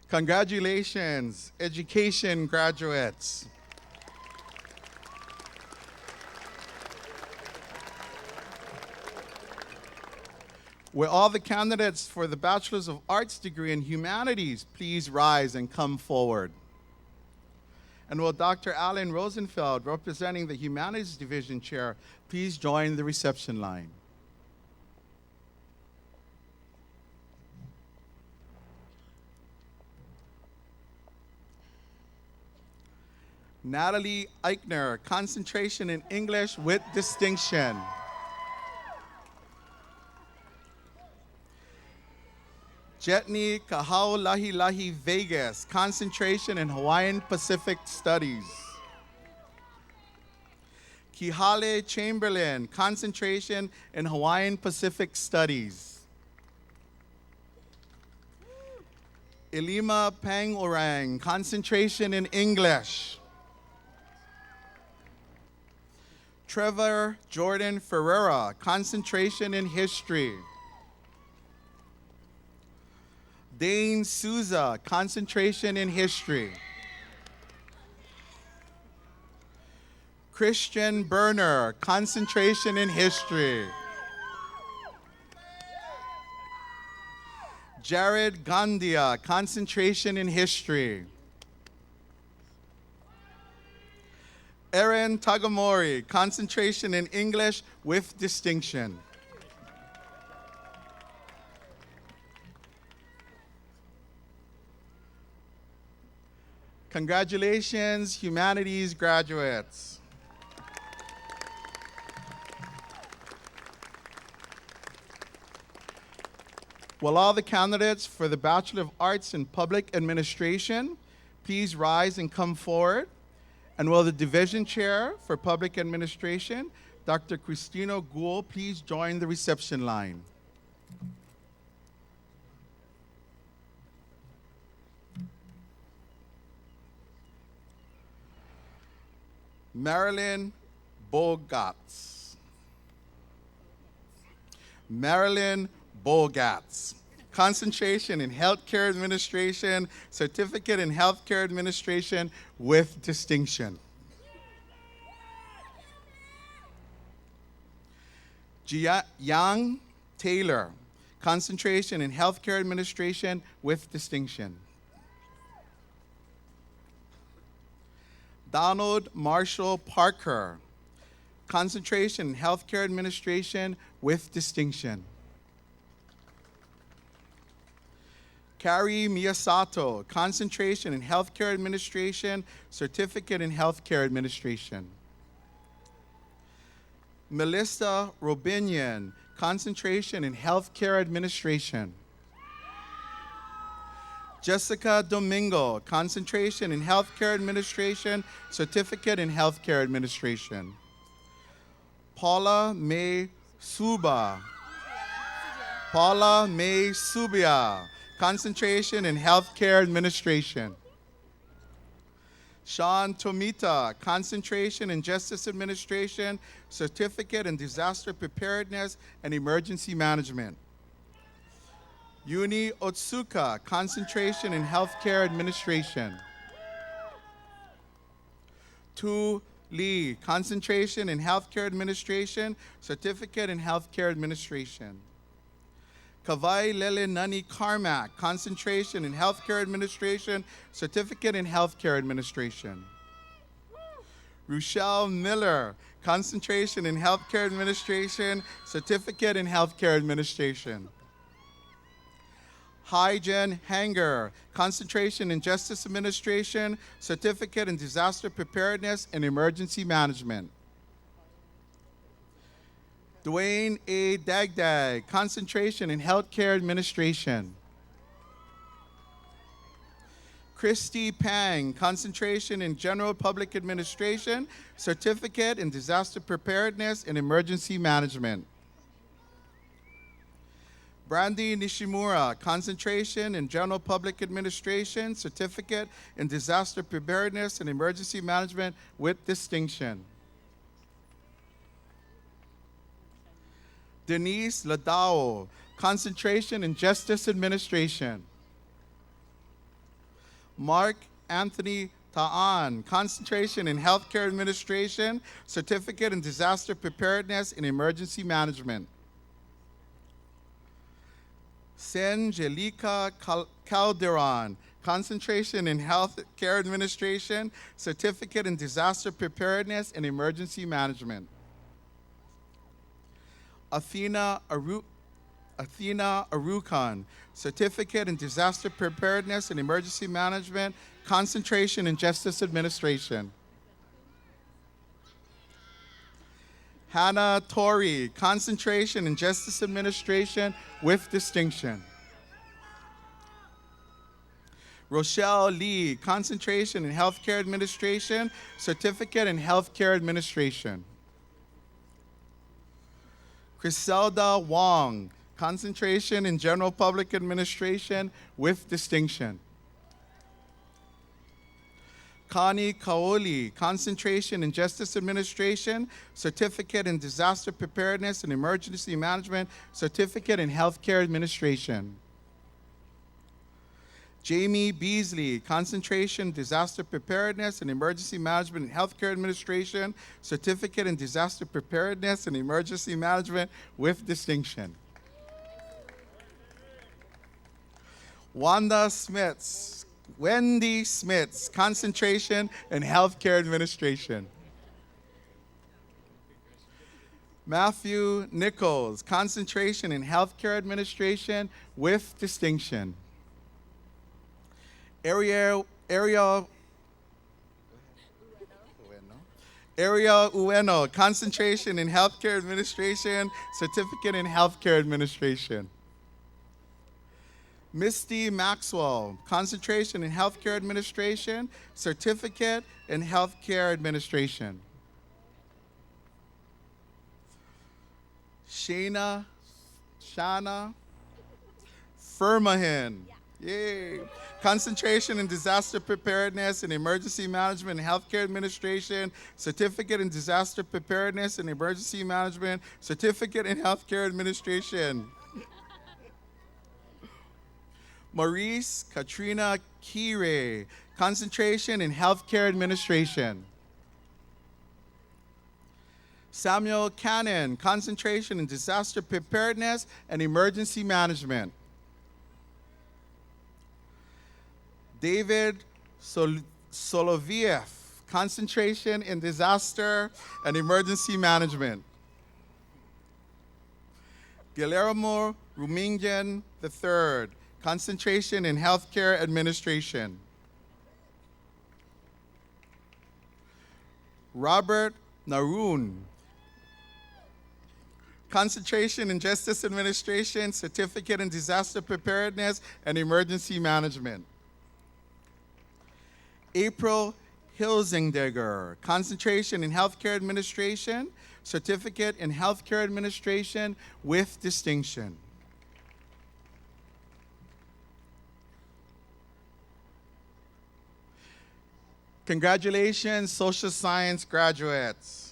Congratulations, education graduates. Will all the candidates for the Bachelor's of Arts degree in Humanities please rise and come forward? And will Dr. Alan Rosenfeld, representing the Humanities Division Chair, please join the reception line? Natalie Eichner, concentration in English with distinction. Jetni Kahaulahilahi Vegas, concentration in Hawaiian Pacific Studies. Kihale Chamberlain, concentration in Hawaiian Pacific Studies. Ilima Pangorang, concentration in English. Trevor Jordan Ferreira, concentration in history. Dane Souza, concentration in history. Christian Berner, concentration in history. Jared Gandia, concentration in history. Erin Tagamori, concentration in English with distinction. Congratulations, Humanities graduates. Will all the candidates for the Bachelor of Arts in Public Administration please rise and come forward? And will the Division Chair for Public Administration, Dr. Cristino Gould, please join the reception line? Marilyn Bogatz. Marilyn Bogatz. Concentration in Healthcare Administration, Certificate in Healthcare Administration with distinction. Yang Taylor. Concentration in Healthcare Administration with distinction. Donald Marshall Parker. Concentration in Healthcare Administration with distinction. Kari Miyasato, concentration in Healthcare Administration, Certificate in Healthcare Administration. Melissa Robinian, concentration in Healthcare Administration. Jessica Domingo, concentration in Healthcare Administration, Certificate in Healthcare Administration. Paula May Suba. Paula May Subia, concentration in Healthcare Administration. Sean Tomita, concentration in Justice Administration, Certificate in Disaster Preparedness and Emergency Management. Yuni Otsuka, concentration in Healthcare Administration. Tu Lee, concentration in Healthcare Administration, Certificate in Healthcare Administration. Kavai Lele Nani Carmack, concentration in Healthcare Administration, Certificate in Healthcare Administration. Rochelle Miller, concentration in Healthcare Administration, Certificate in Healthcare Administration. Hai-Jen Hanger, concentration in Justice Administration, Certificate in Disaster Preparedness and Emergency Management. Dwayne A. Dagdag, concentration in Healthcare Administration. Christy Pang, concentration in General Public Administration, Certificate in Disaster Preparedness and Emergency Management. Brandy Nishimura, concentration in General Public Administration, Certificate in Disaster Preparedness and Emergency Management with distinction. Denise Ladao, concentration in Justice Administration. Mark Anthony Ta'an, concentration in Healthcare Administration, Certificate in Disaster Preparedness and Emergency Management. Senjelika Calderon, concentration in Healthcare Administration, Certificate in Disaster Preparedness and Emergency Management. Athena Arukan, Certificate in Disaster Preparedness and Emergency Management, concentration in Justice Administration. Hannah Torrey, concentration in Justice Administration with distinction. Rochelle Lee, concentration in Healthcare Administration, Certificate in Healthcare Administration. Griselda Wong, concentration in General Public Administration with distinction. Connie Kaoli, concentration in Justice Administration, Certificate in Disaster Preparedness and Emergency Management, Certificate in Healthcare Administration. Jamie Beasley, concentration, Disaster Preparedness and Emergency Management in Healthcare Administration, Certificate in Disaster Preparedness and Emergency Management with distinction. Wendy Smits, concentration in Healthcare Administration. Matthew Nichols, concentration in Healthcare Administration with distinction. Ariel Ueno, concentration in Healthcare Administration, Certificate in Healthcare Administration. Misty Maxwell, concentration in Healthcare Administration, Certificate in Healthcare Administration. Shana Firmahan, Yay. Concentration in disaster preparedness and emergency management and healthcare administration, certificate in disaster preparedness and emergency management, certificate in healthcare administration. Maurice Katrina Kire, concentration in healthcare administration. Samuel Cannon, concentration in disaster preparedness and emergency management. David Soloviev, concentration in disaster and emergency management. Guillermo Rumingan III, concentration in healthcare administration. Robert Naroon, concentration in justice administration, certificate in disaster preparedness and emergency management. April Hilzingdegger, concentration in healthcare administration, certificate in healthcare administration with distinction. Congratulations, social science graduates.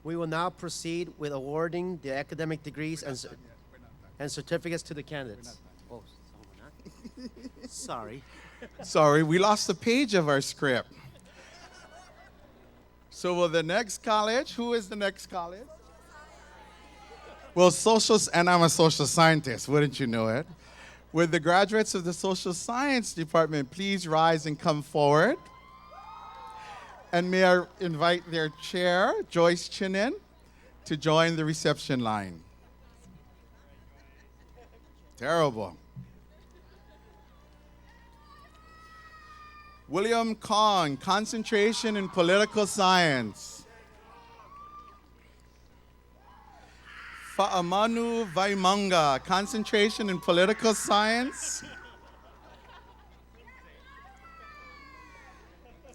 We will now proceed with awarding the academic degrees and certificates to the candidates. Oh, sorry. Sorry, we lost a page of our script. So will the next college, who is the next college? Well, and I'm a social scientist, wouldn't you know it? Would the graduates of the social science department please rise and come forward? And may I invite their chair, Joyce Chinen, to join the reception line. Terrible. William Kong, concentration in political science. Fa'amanu Vaimanga, concentration in political science.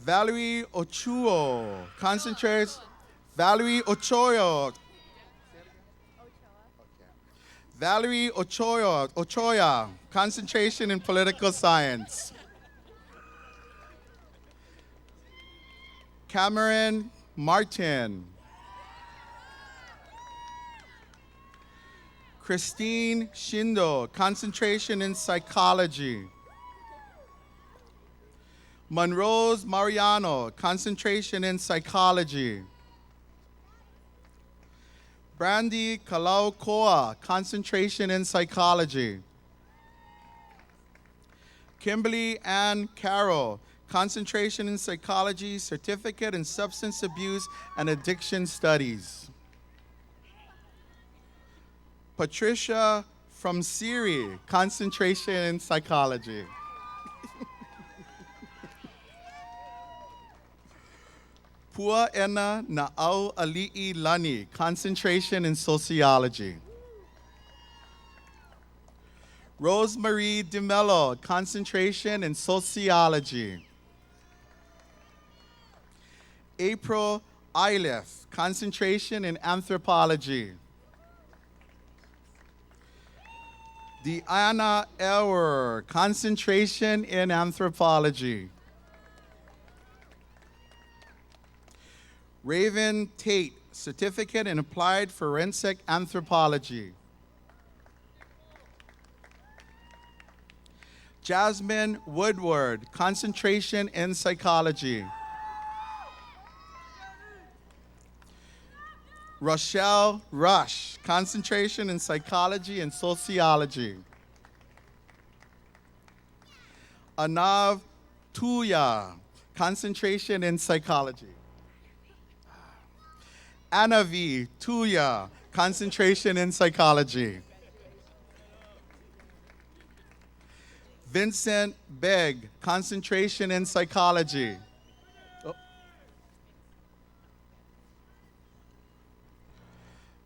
Valerie Ochoa, Valerie Ochoa. Valerie Ochoa, concentration in political science. Cameron Martin. Christine Shindo, concentration in psychology. Monrose Mariano, concentration in psychology. Brandy Kalaukoa, concentration in psychology. Kimberly Ann Carroll, concentration in psychology, certificate in substance abuse and addiction studies. Patricia from Siri, concentration in psychology. Pua Ena Na'au Ali'i Lani, concentration in sociology. Rosemarie DeMello, concentration in sociology. April Eilef, concentration in anthropology. Deanna Ewer, concentration in anthropology. Raven Tate, certificate in applied forensic anthropology. Jasmine Woodward, concentration in psychology. Rochelle Rush, concentration in psychology and sociology. Anav Tuya, concentration in psychology. Anavi Tuya, concentration in psychology. Vincent Begg, concentration in psychology. Oh.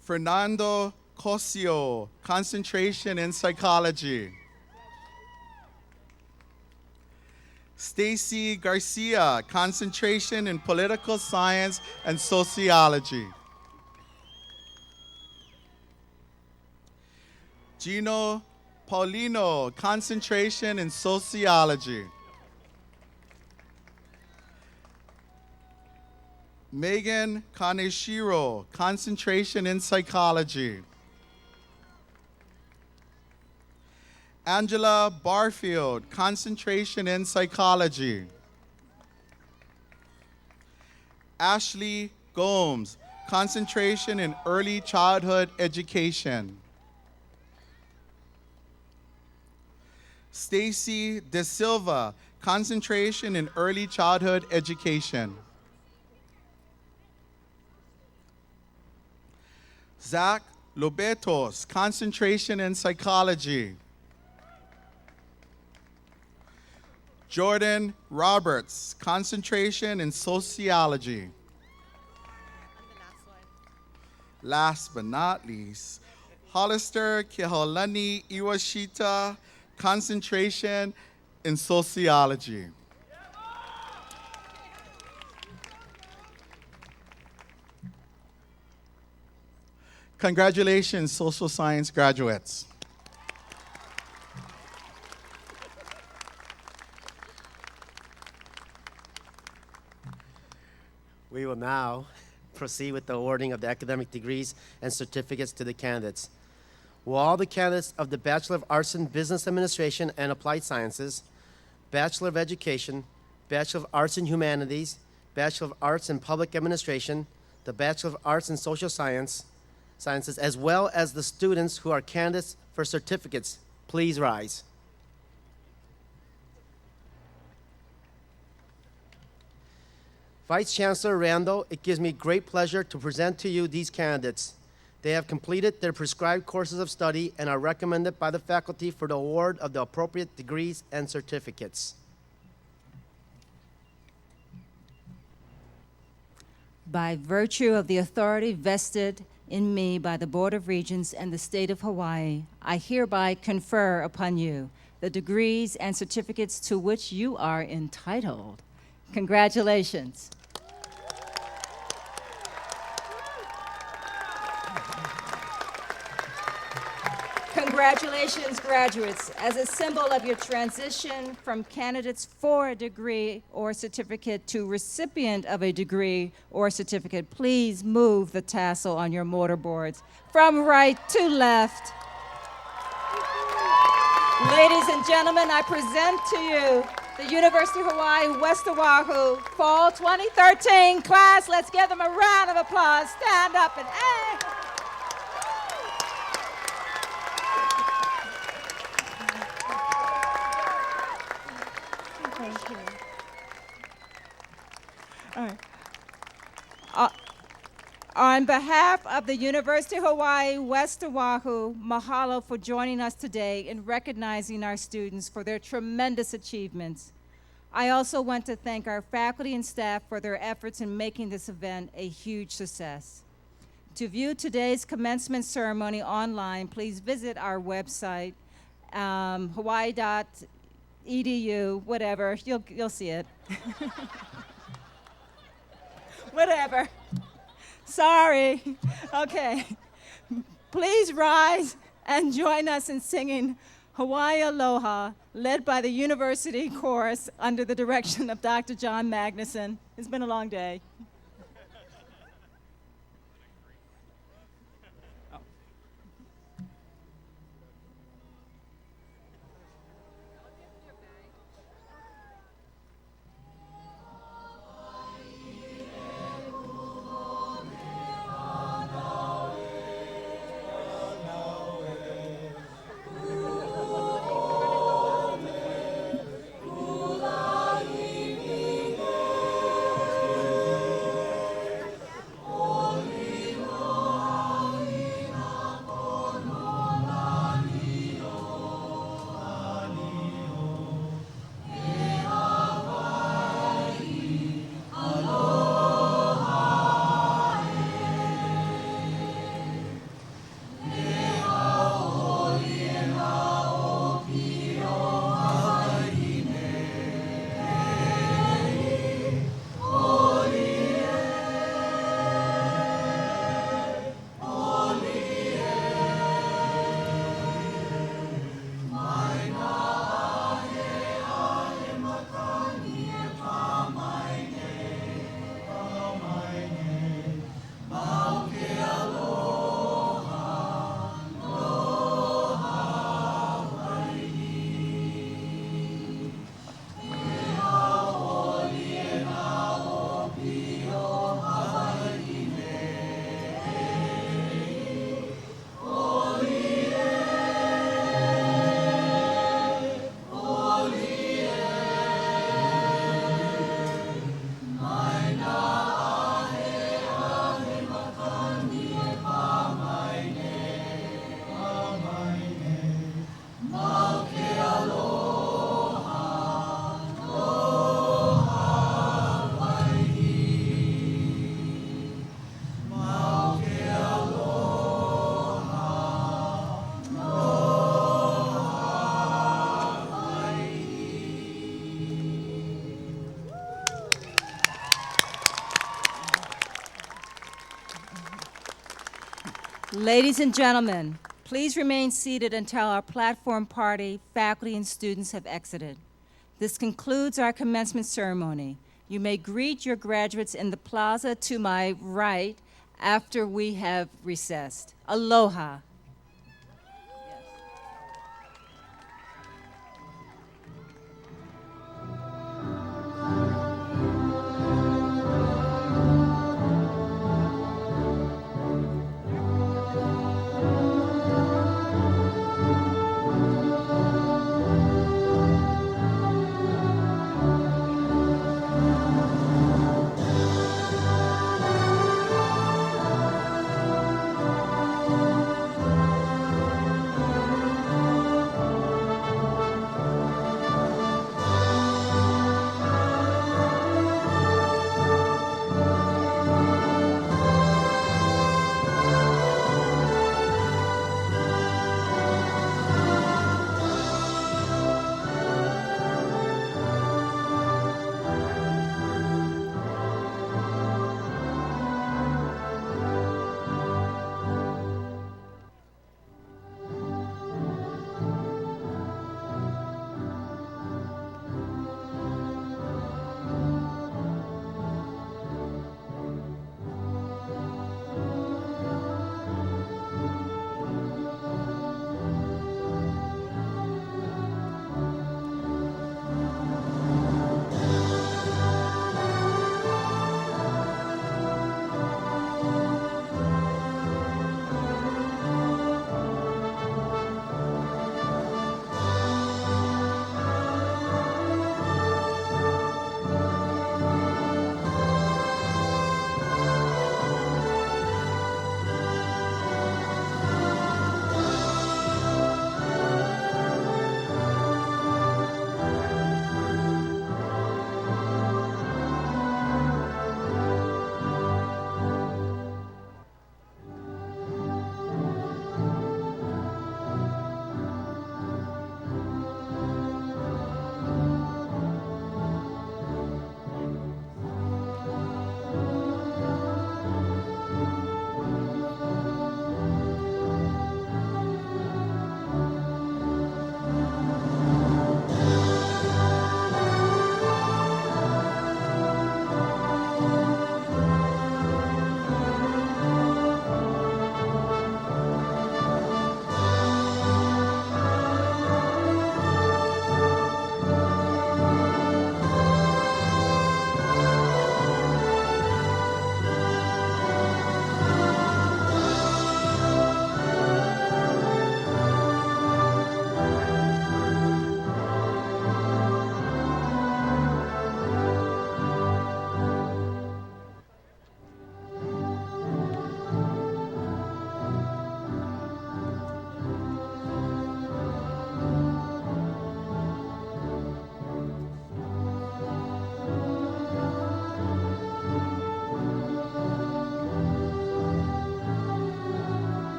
Fernando Cosio, concentration in psychology. Stacy Garcia, concentration in political science and sociology. Gino Paulino, concentration in sociology. Megan Kaneshiro, concentration in psychology. Angela Barfield, concentration in psychology. Ashley Gomes, concentration in early childhood education. Stacy De Silva, concentration in early childhood education. Zach Lobetos, concentration in psychology. Jordan Roberts, concentration in sociology. Last but not least, Hollister Keholani Iwashita, concentration in sociology. Congratulations, social science graduates. We will now proceed with the awarding of the academic degrees and certificates to the candidates. Will all the candidates of the Bachelor of Arts in Business Administration and Applied Sciences, Bachelor of Education, Bachelor of Arts in Humanities, Bachelor of Arts in Public Administration, the Bachelor of Arts in Social Sciences, as well as the students who are candidates for certificates, please rise. Vice Chancellor Randall, it gives me great pleasure to present to you these candidates. They have completed their prescribed courses of study and are recommended by the faculty for the award of the appropriate degrees and certificates. By virtue of the authority vested in me by the Board of Regents and the State of Hawaii, I hereby confer upon you the degrees and certificates to which you are entitled. Congratulations. Congratulations, graduates. As a symbol of your transition from candidates for a degree or certificate to recipient of a degree or certificate, please move the tassel on your mortarboards from right to left. Ladies and gentlemen, I present to you the University of Hawaii, West Oahu, Fall 2013 class. Let's give them a round of applause. Stand up and hey! Thank you. All right. On behalf of the University of Hawaii, West Oahu, mahalo for joining us today in recognizing our students for their tremendous achievements. I also want to thank our faculty and staff for their efforts in making this event a huge success. To view today's commencement ceremony online, please visit our website, hawaii.edu, whatever, you'll see it. Whatever. Sorry. Okay. Please rise and join us in singing Hawaii Aloha, led by the University Chorus under the direction of Dr. John Magnuson. It's been a long day. Ladies and gentlemen, please remain seated until our platform party, faculty, and students have exited. This concludes our commencement ceremony. You may greet your graduates in the plaza to my right after we have recessed. Aloha.